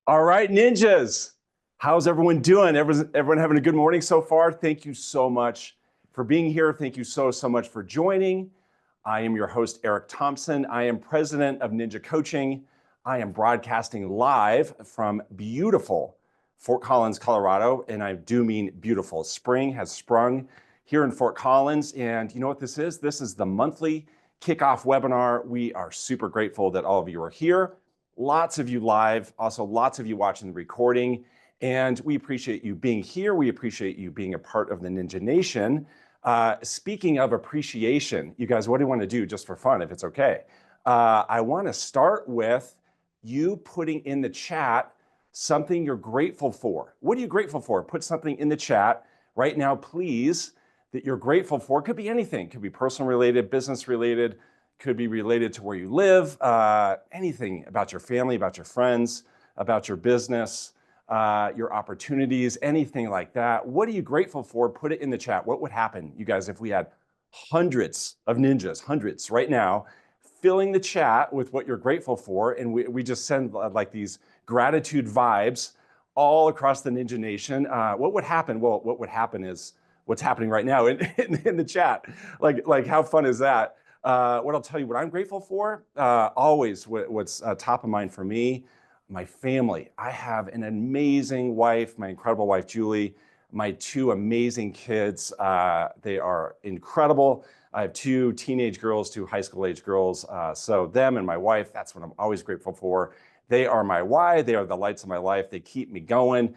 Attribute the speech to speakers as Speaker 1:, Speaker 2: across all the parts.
Speaker 1: All right, ninjas. How's everyone doing? Everyone having a good morning so far? Thank you so much for being here. Thank you so much for joining. I am your host, Eric Thompson. I am president of Ninja Coaching. I am broadcasting live from beautiful Fort Collins, Colorado, and I do mean beautiful. Spring has sprung here in Fort Collins, and you know what this is? This is the monthly kickoff webinar. We are super grateful that all of you are here. Lots of you live, also lots of you watching the recording, and we appreciate you being here. We appreciate you being a part of the Ninja Nation. Speaking of appreciation, you guys, what do you want to do just for fun, if it's okay? I want to start with you putting in the chat something you're grateful for. What are you grateful for? Put something in the chat right now, please, that you're grateful for. It could be anything. It could be personal related, business related, could be related to where you live, anything about your family, about your friends, about your business, your opportunities, anything like that. What are you grateful for? Put it in the chat. What would happen, you guys, if we had hundreds of ninjas, hundreds right now, filling the chat with what you're grateful for, and we just send like these gratitude vibes all across the Ninja Nation? What would happen? Well, what would happen is what's happening right now in the chat. Like how fun is that? What I'll tell you, what I'm grateful for, always what's top of mind for me, my family. I have an amazing wife, my incredible wife, Julie, my two amazing kids. They are incredible. I have two teenage girls, two high school age girls. So them and my wife, that's what I'm always grateful for. They are my why. They are the lights of my life. They keep me going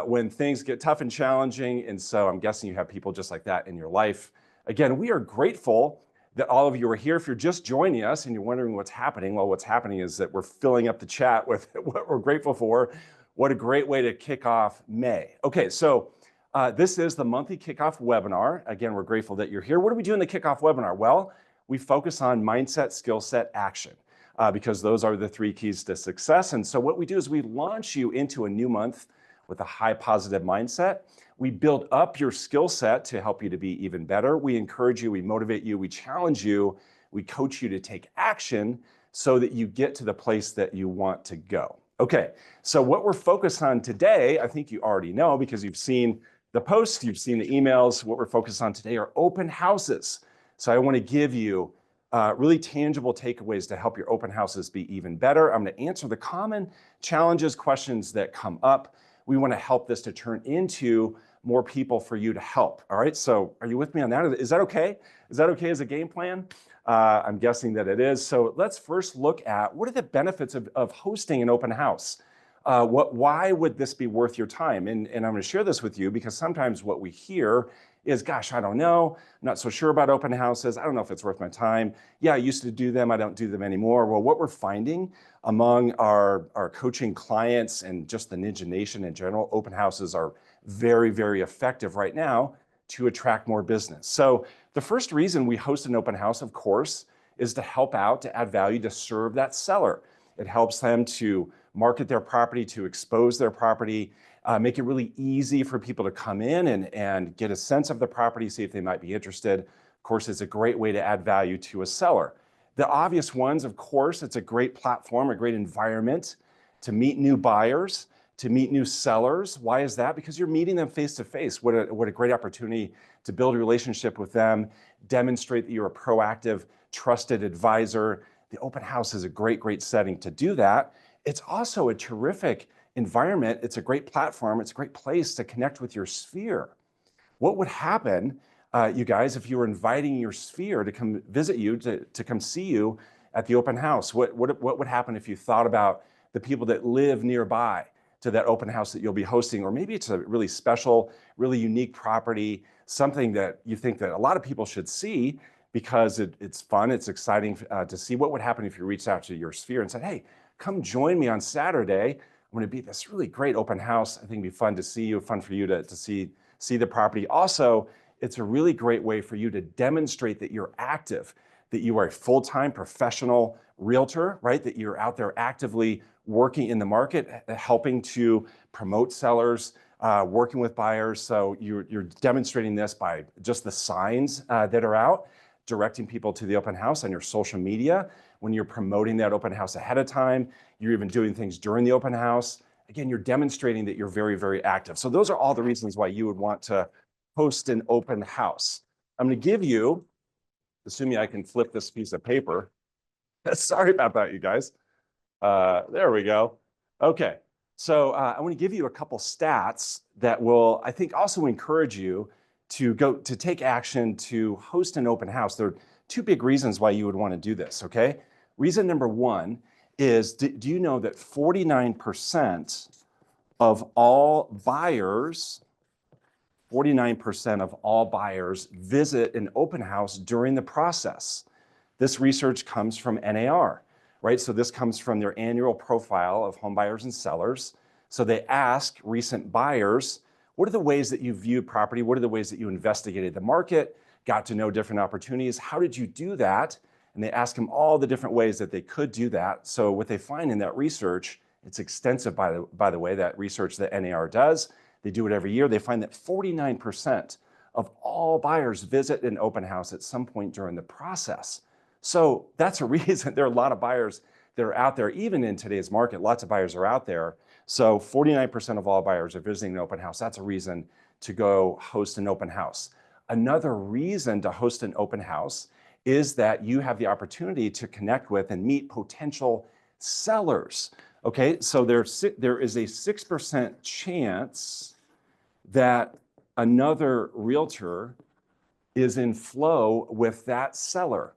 Speaker 1: when things get tough and challenging. And so I'm guessing you have people just like that in your life. Again, we are grateful that all of you are here. If you're just joining us and you're wondering what's happening, well, what's happening is that we're filling up the chat with what we're grateful for. What a great way to kick off May. Okay, so this is the monthly kickoff webinar. Again, we're grateful that you're here. What do we do in the kickoff webinar? Well, we focus on mindset, skill set, action, because those are the three keys to success. And so what we do is we launch you into a new month with a high positive mindset. We build up your skill set to help you to be even better. We encourage you, we motivate you, we challenge you, we coach you to take action so that you get to the place that you want to go. Okay, so what we're focused on today, I think you already know because you've seen the posts, you've seen the emails. What we're focused on today are open houses. So I want to give you really tangible takeaways to help your open houses be even better. I'm going to answer the common challenges, questions that come up. We want to help this to turn into more people for you to help. All right, so are you with me on that? Is that okay? Is that okay as a game plan? I'm guessing that it is. So let's first look at what are the benefits of hosting an open house? Why would this be worth your time? And I'm going to share this with you because sometimes what we hear is, gosh, I don't know. I'm not so sure about open houses. I don't know if it's worth my time. Yeah, I used to do them. I don't do them anymore. Well, what we're finding among our coaching clients and just the Ninja Nation in general, open houses are very, very effective right now to attract more business. So the first reason we host an open house, of course, is to help out, to add value, to serve that seller. It helps them to market their property, to expose their property, make it really easy for people to come in and get a sense of the property, see if they might be interested. Of course, it's a great way to add value to a seller. The obvious ones, of course, it's a great platform, a great environment to meet new buyers, to meet new sellers. Why is that? Because you're meeting them face to face. What a great opportunity to build a relationship with them, demonstrate that you're a proactive, trusted advisor. The open house is a great, great setting to do that. It's also a terrific environment. It's a great platform. It's a great place to connect with your sphere. What would happen, you guys, if you were inviting your sphere to come visit you, to come see you at the open house? What would happen if you thought about the people that live nearby to that open house that you'll be hosting? Or maybe it's a really special, really unique property, something that you think that a lot of people should see because it's fun, it's exciting to see. What would happen if you reached out to your sphere and said, hey, come join me on Saturday. I'm going to be at this really great open house. I think it'd be fun to see you, fun for you to see the property. Also, it's a really great way for you to demonstrate that you're active, that you are a full-time professional realtor, right? That you're out there actively working in the market, helping to promote sellers, working with buyers. So you're demonstrating this by just the signs that are out, directing people to the open house on your social media. When you're promoting that open house ahead of time, you're even doing things during the open house, Again, you're demonstrating that you're very, very active. So those are all the reasons why you would want to host an open house. I'm going to give you, assuming I can flip this piece of paper. Sorry about that, you guys. There we go. Okay. So I want to give you a couple stats that will, I think, also encourage you to take action to host an open house. There are two big reasons why you would want to do this, okay? Reason number one is, do you know that 49% of all buyers, 49% of all buyers visit an open house during the process? This research comes from NAR, right? So this comes from their annual profile of home buyers and sellers. So they ask recent buyers, what are the ways that you viewed property? What are the ways that you investigated the market, got to know different opportunities? How did you do that? And they ask them all the different ways that they could do that. So what they find in that research, it's extensive, by the way, that research that NAR does. They do it every year. They find that 49% of all buyers visit an open house at some point during the process. So that's a reason. There are a lot of buyers that are out there, even in today's market, lots of buyers are out there. So 49% of all buyers are visiting an open house. That's a reason to go host an open house. Another reason to host an open house is that you have the opportunity to connect with and meet potential sellers. Okay, so there is a 6% chance that another realtor is in flow with that seller.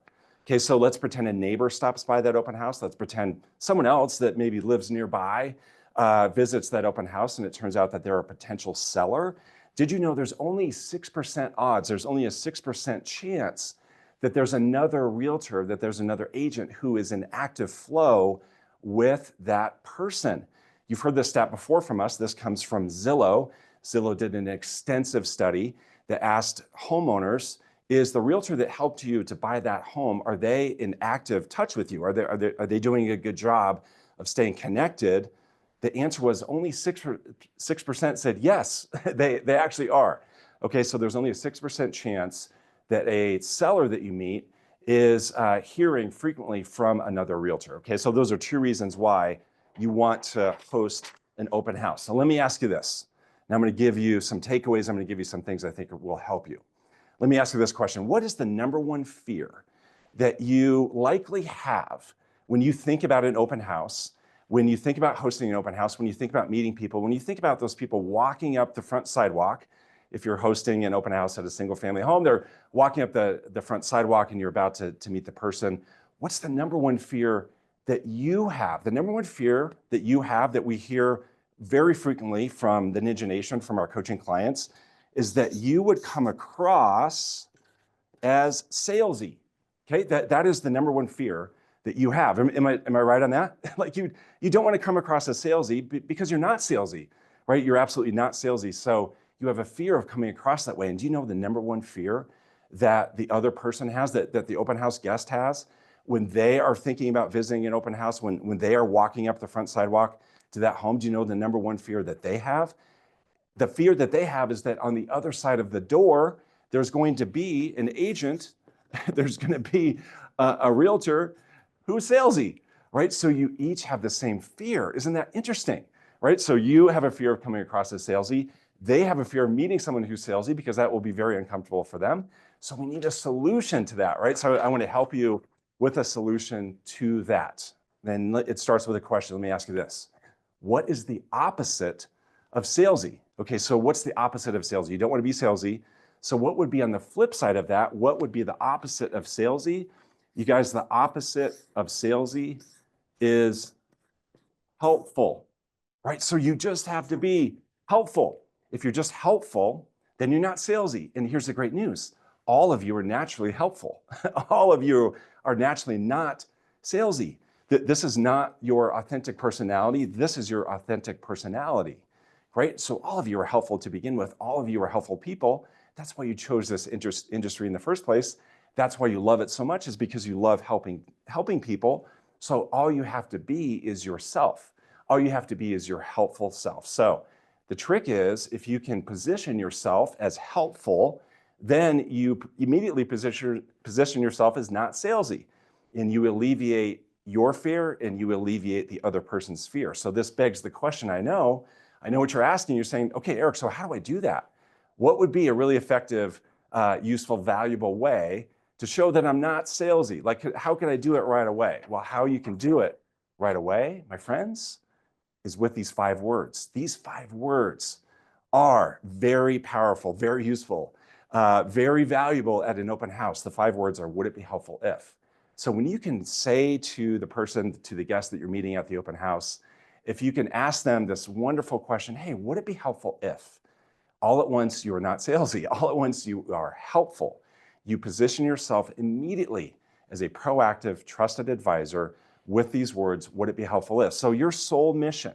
Speaker 1: Okay, so let's pretend a neighbor stops by that open house. Let's pretend someone else that maybe lives nearby visits that open house, and it turns out that they're a potential seller. Did you know there's only 6% odds, there's only a 6% chance that there's another realtor, that there's another agent who is in active flow with that person? You've heard this stat before from us. This comes from Zillow. Zillow did an extensive study that asked homeowners, is the realtor that helped you to buy that home, are they in active touch with you? Are they doing a good job of staying connected? The answer was only 6% said yes, they actually are. Okay, so there's only a 6% chance that a seller that you meet is hearing frequently from another realtor. Okay, so those are two reasons why you want to host an open house. So let me ask you this. Now I'm going to give you some takeaways. I'm going to give you some things I think will help you. Let me ask you this question. What is the number one fear that you likely have when you think about an open house, when you think about hosting an open house, when you think about meeting people, when you think about those people walking up the front sidewalk? If you're hosting an open house at a single family home, they're walking up the front sidewalk and you're about to meet the person. What's the number one fear that you have? The number one fear that you have that we hear very frequently from the Ninja Nation, from our coaching clients, is that you would come across as salesy. Okay, that is the number one fear that you have. Am I right on that? Like you don't want to come across as salesy because you're not salesy, right? You're absolutely not salesy. So you have a fear of coming across that way. And do you know the number one fear that the other person has, that the open house guest has, when they are thinking about visiting an open house, when they are walking up the front sidewalk to that home? Do you know the number one fear that they have? The fear that they have is that on the other side of the door, there's going to be an agent, there's going to be a realtor who's salesy, right? So you each have the same fear. Isn't that interesting, right? So you have a fear of coming across as salesy. They have a fear of meeting someone who's salesy because that will be very uncomfortable for them. So we need a solution to that, right? So I want to help you with a solution to that. Then it starts with a question. Let me ask you this. What is the opposite of salesy? Okay, so what's the opposite of salesy? You don't want to be salesy. So what would be on the flip side of that? What would be the opposite of salesy? You guys, the opposite of salesy is helpful, right? So you just have to be helpful. If you're just helpful, then you're not salesy. And here's the great news. All of you are naturally helpful. All of you are naturally not salesy. This is not your authentic personality. This is your authentic personality, right? So all of you are helpful to begin with. All of you are helpful people. That's why you chose this industry in the first place. That's why you love it so much, is because you love helping people. So all you have to be is yourself. All you have to be is your helpful self. So the trick is, if you can position yourself as helpful, then you immediately position yourself as not salesy, and you alleviate your fear and you alleviate the other person's fear. So this begs the question, I know what you're asking. You're saying, okay, Eric, so how do I do that? What would be a really effective, useful, valuable way to show that I'm not salesy? Like, how can I do it right away? Well, how you can do it right away, my friends, is with these 5 words. These 5 words are very powerful, very useful, very valuable at an open house. The 5 words are, would it be helpful if? So when you can say to the person, to the guest that you're meeting at the open house, if you can ask them this wonderful question, hey, would it be helpful if? All at once, you are not salesy. All at once, you are helpful. You position yourself immediately as a proactive, trusted advisor with these words, would it be helpful if? So your sole mission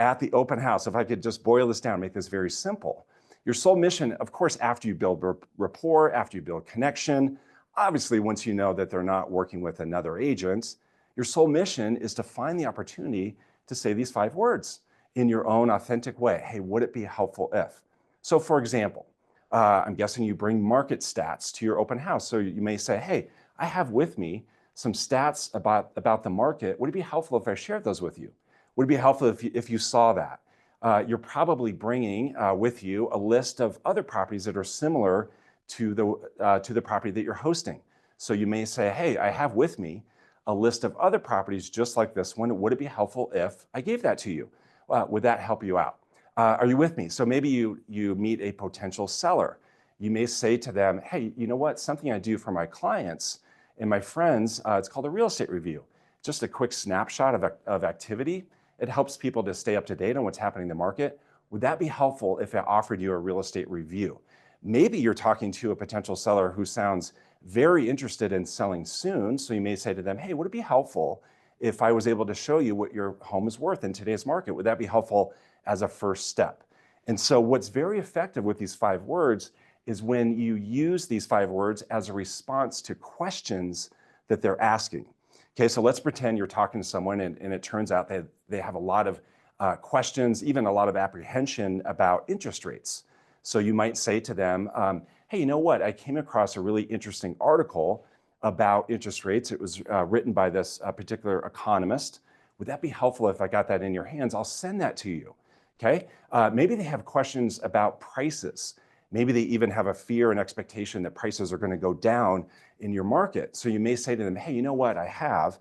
Speaker 1: at the open house, if I could just boil this down, make this very simple. Your sole mission, of course, after you build rapport, after you build connection, obviously, once you know that they're not working with another agent, your sole mission is to find the opportunity to say these 5 words in your own authentic way. Hey, would it be helpful if? So for example, I'm guessing you bring market stats to your open house. So you may say, hey, I have with me some stats about the market. Would it be helpful if I shared those with you? Would it be helpful if you saw that? You're probably bringing with you a list of other properties that are similar to the property that you're hosting. So you may say, hey, I have with me a list of other properties just like this one. Would it be helpful if I gave that to you? Would that help you out? Are you with me? So maybe you meet a potential seller. You may say to them, hey, you know what? Something I do for my clients and my friends, it's called a real estate review. Just a quick snapshot of activity. It helps people to stay up to date on what's happening in the market. Would that be helpful if I offered you a real estate review? Maybe you're talking to a potential seller who sounds very interested in selling soon. So you may say to them, hey, would it be helpful if I was able to show you what your home is worth in today's market? Would that be helpful as a first step? And so what's very effective with these 5 words is when you use these 5 words as a response to questions that they're asking. Okay, so let's pretend you're talking to someone and it turns out that they have a lot of questions, even a lot of apprehension about interest rates. So you might say to them, hey, you know what? I came across a really interesting article about interest rates. It was written by this particular economist. Would that be helpful if I got that in your hands? I'll send that to you, okay? Maybe they have questions about prices. Maybe they even have a fear and expectation that prices are gonna go down in your market. So you may say to them, hey, you know what? I have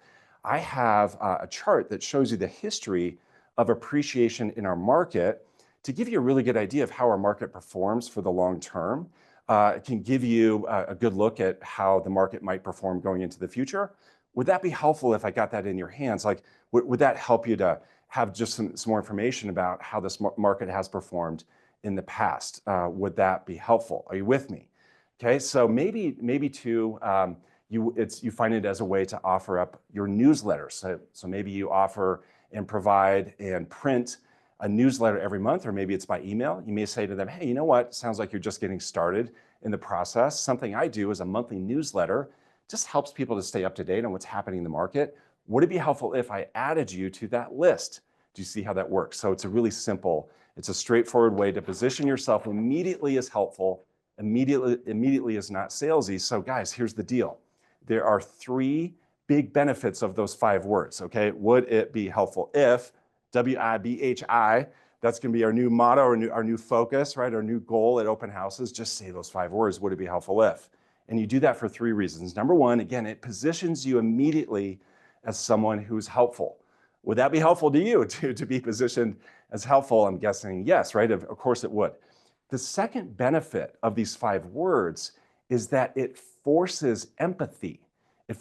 Speaker 1: a chart that shows you the history of appreciation in our market to give you a really good idea of how our market performs for the long term. It can give you a good look at how the market might perform going into the future. Would that be helpful if I got that in your hands? Like, would that help you to have just some more information about how this market has performed in the past? Would that be helpful? Are you with me? Okay, so maybe too, you find it as a way to offer up your newsletter. So maybe you offer and provide and print a newsletter every month, or maybe it's by email. You may say to them, hey, you know what? Sounds like you're just getting started in the process. Something I do is a monthly newsletter, just helps people to stay up to date on what's happening in the market. Would it be helpful if I added you to that list? Do you see how that works? So it's a really simple, it's a straightforward way to position yourself immediately as helpful, immediately as not salesy. So guys, here's the deal. There are 3 big benefits of those 5 words, okay? Would it be helpful if, WIBHI, that's gonna be our new motto, our new focus, right? Our new goal at open houses, just say those 5 words, would it be helpful if? And you do that for 3 reasons. Number 1, again, it positions you immediately as someone who's helpful. Would that be helpful to you to be positioned as helpful? I'm guessing yes, right? Of course it would. The second benefit of these 5 words is that it forces empathy. It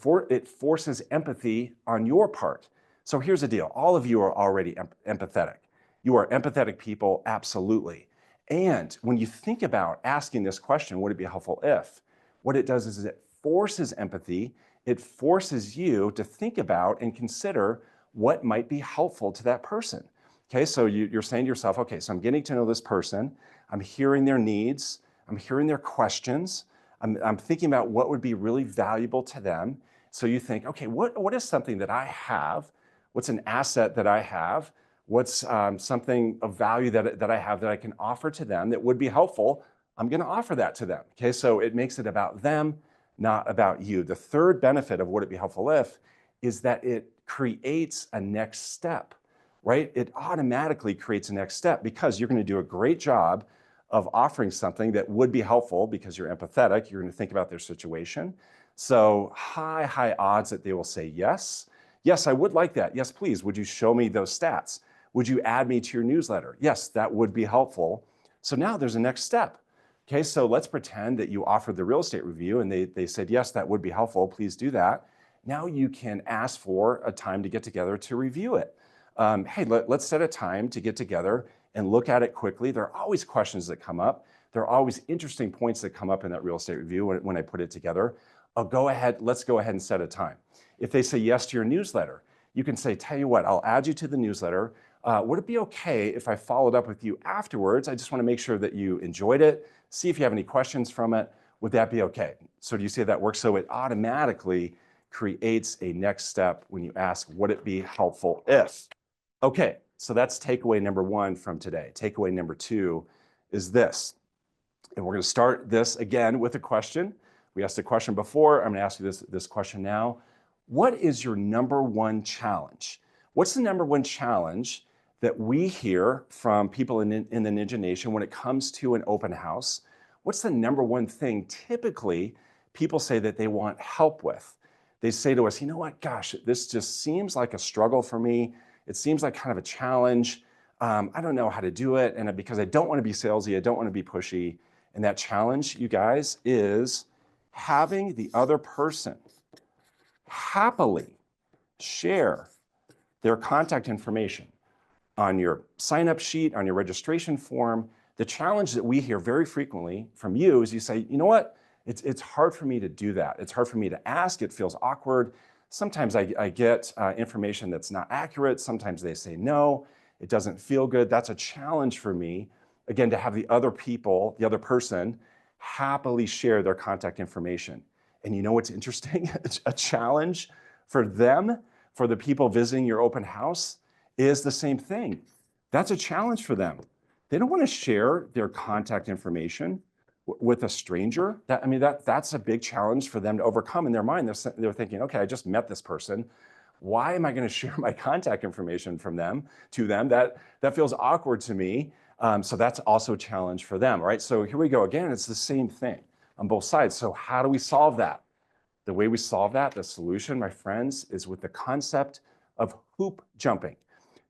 Speaker 1: forces empathy on your part. So here's the deal. All of you are already empathetic. You are empathetic people, absolutely. And when you think about asking this question, would it be helpful if? What it does is it forces empathy. It forces you to think about and consider what might be helpful to that person. Okay, so you're saying to yourself, okay, so I'm getting to know this person. I'm hearing their needs. I'm hearing their questions. I'm thinking about what would be really valuable to them. So you think, okay, what is something that I have? What's an asset that I have? What's something of value that I have that I can offer to them that would be helpful? I'm gonna offer that to them, okay? So it makes it about them, not about you. The third benefit of would it be helpful if is that it creates a next step, right? It automatically creates a next step because you're going to do a great job of offering something that would be helpful because you're empathetic. You're going to think about their situation. So high odds that they will say yes. Yes, I would like that. Yes, please. Would you show me those stats? Would you add me to your newsletter? Yes, that would be helpful. So now there's a next step. Okay, so let's pretend that you offered the real estate review and they said, yes, that would be helpful. Please do that. Now you can ask for a time to get together to review it. Hey, let's set a time to get together and look at it quickly. There are always questions that come up. There are always interesting points that come up in that real estate review when I put it together. Let's go ahead and set a time. If they say yes to your newsletter, you can say, tell you what, I'll add you to the newsletter. Would it be okay if I followed up with you afterwards? I just want to make sure that you enjoyed it, see if you have any questions from it. Would that be okay? So do you see that works? So it automatically creates a next step when you ask, would it be helpful if? Okay, so that's takeaway number one from today. Takeaway number two is this. And we're going to start this again with a question. We asked a question before. I'm going to ask you this question now. What is your number one challenge? What's the number one challenge that we hear from people in the Ninja Nation when it comes to an open house? What's the number one thing typically people say that they want help with? They say to us, you know what, gosh, this just seems like a struggle for me. It seems like kind of a challenge. I don't know how to do it. And because I don't want to be salesy, I don't want to be pushy. And that challenge, you guys, is having the other person happily share their contact information on your sign-up sheet, on your registration form. The challenge that we hear very frequently from you is you say, you know what, it's hard for me to do that. It's hard for me to ask. It feels awkward. Sometimes I get information that's not accurate. Sometimes they say no. It doesn't feel good. That's a challenge for me, again, to have the other person happily share their contact information. And you know what's interesting? A challenge for them, for the people visiting your open house, is the same thing. That's a challenge for them. They don't want to share their contact information with a stranger. That's a big challenge for them to overcome in their mind. They're thinking, okay, I just met this person. Why am I going to share my contact information to them? That feels awkward to me. So that's also a challenge for them, right? So here we go again. It's the same thing on both sides. So how do we solve that? The way we solve that, the solution, my friends, is with the concept of hoop jumping.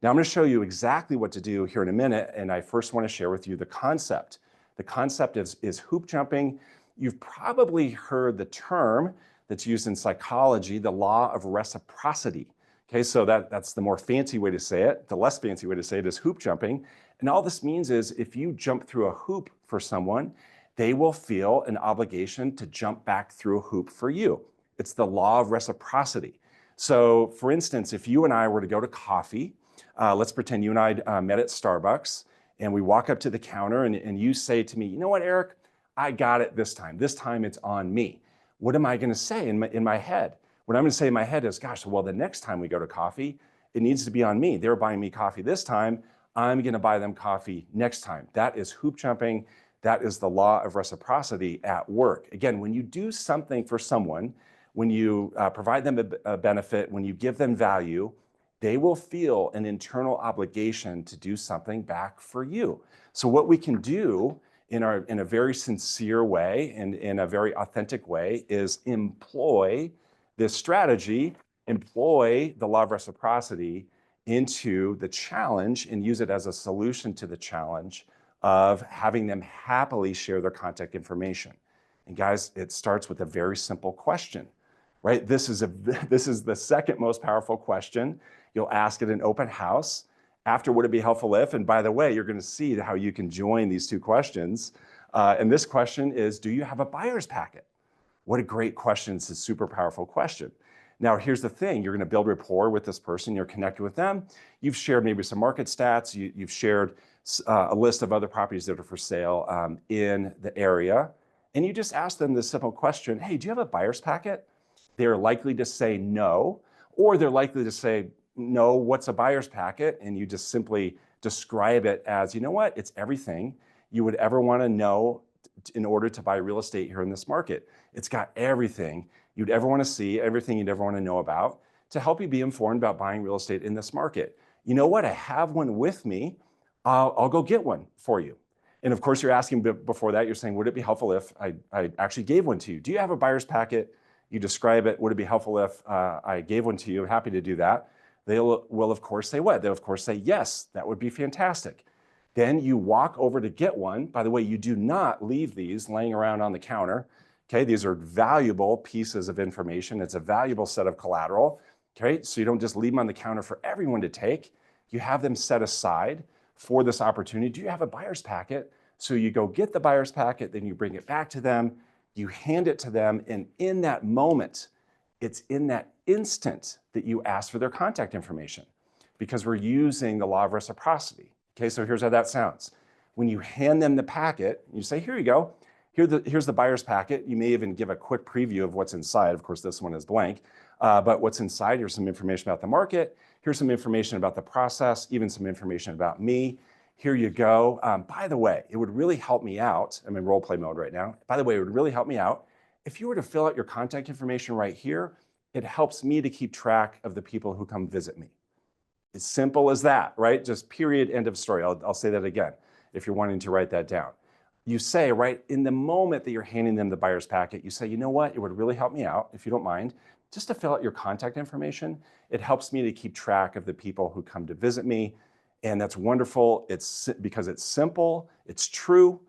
Speaker 1: Now I'm going to show you exactly what to do here in a minute, and I first want to share with you the concept. The concept is hoop jumping. You've probably heard the term that's used in psychology, the law of reciprocity. Okay, so that's the more fancy way to say it. The less fancy way to say it is hoop jumping. And all this means is if you jump through a hoop for someone, they will feel an obligation to jump back through a hoop for you. It's the law of reciprocity. So for instance, if you and I were to go to coffee, let's pretend you and I met at Starbucks, and we walk up to the counter and you say to me, you know what, Eric, I got it this time. This time it's on me. What am I going to say in my head? What I'm going to say in my head is, gosh, well, the next time we go to coffee, it needs to be on me. They're buying me coffee this time. I'm going to buy them coffee next time. That is hoop jumping. That is the law of reciprocity at work. Again, when you do something for someone, when you provide them a benefit, when you give them value, they will feel an internal obligation to do something back for you. So what we can do in a very sincere way and in a very authentic way is employ this strategy, employ the law of reciprocity into the challenge and use it as a solution to the challenge of having them happily share their contact information. And guys, it starts with a very simple question, right? This is the second most powerful question you'll ask at an open house. After, would it be helpful if? And by the way, you're going to see how you can join these two questions. And this question is, do you have a buyer's packet? What a great question. It's a super powerful question. Now, here's the thing. You're going to build rapport with this person. You're connected with them. You've shared maybe some market stats. You've shared a list of other properties that are for sale in the area. And you just ask them this simple question, hey, do you have a buyer's packet? They're likely to say no, or they're likely to say, no, what's a buyer's packet? And you just simply describe it as, you know what? It's everything you would ever want to know in order to buy real estate here in this market. It's got everything you'd ever want to see, everything you'd ever want to know about to help you be informed about buying real estate in this market. You know what? I have one with me. I'll go get one for you. And of course, you're asking before that, you're saying, would it be helpful if I actually gave one to you? Do you have a buyer's packet? You describe it. Would it be helpful if I gave one to you? Happy to do that. They will, of course, say what? They'll, of course, say, yes, that would be fantastic. Then you walk over to get one. By the way, you do not leave these laying around on the counter. Okay, these are valuable pieces of information. It's a valuable set of collateral. Okay, so you don't just leave them on the counter for everyone to take. You have them set aside for this opportunity. Do you have a buyer's packet? So you go get the buyer's packet, then you bring it back to them, you hand it to them, and in that moment, it's in that instant that you ask for their contact information because we're using the law of reciprocity. Okay, so here's how that sounds. When you hand them the packet, you say, here you go. Here's the buyer's packet. You may even give a quick preview of what's inside. Of course, this one is blank, but what's inside, here's some information about the market. Here's some information about the process, even some information about me. Here you go. By the way, it would really help me out. I'm in role play mode right now. By the way, it would really help me out. If you were to fill out your contact information right here, it helps me to keep track of the people who come visit me. As simple as that, right? Just period, end of story. I'll say that again if you're wanting to write that down. You say, right, in the moment that you're handing them the buyer's packet, you say, you know what, it would really help me out, if you don't mind, just to fill out your contact information. It helps me to keep track of the people who come to visit me. And that's wonderful. It's because it's simple, it's true,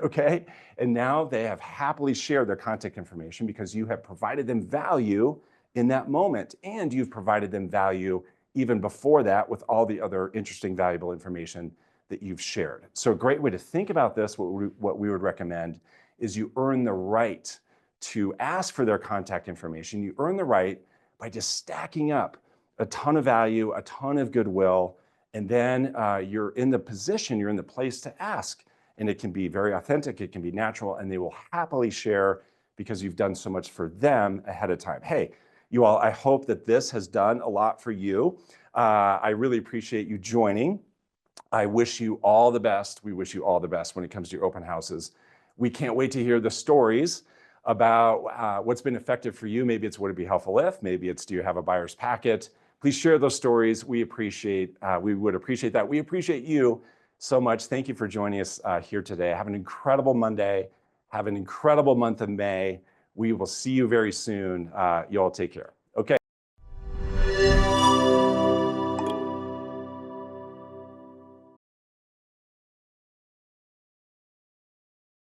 Speaker 1: okay? And now they have happily shared their contact information because you have provided them value in that moment, and you've provided them value even before that with all the other interesting, valuable information that you've shared. So a great way to think about this, what we would recommend is you earn the right to ask for their contact information. You earn the right by just stacking up a ton of value, a ton of goodwill, and then you're in the position, you're in the place to ask. And it can be very authentic, it can be natural, and they will happily share because you've done so much for them ahead of time. Hey, you all, I hope that this has done a lot for you. I really appreciate you joining. I wish you all the best. We wish you all the best when it comes to your open houses. We can't wait to hear the stories about what's been effective for you. Maybe it's would it be helpful if, maybe it's do you have a buyer's packet? Please share those stories. We would appreciate that. We appreciate you so much. Thank you for joining us here today. Have an incredible Monday. Have an incredible month of May. We will see you very soon. You all take care.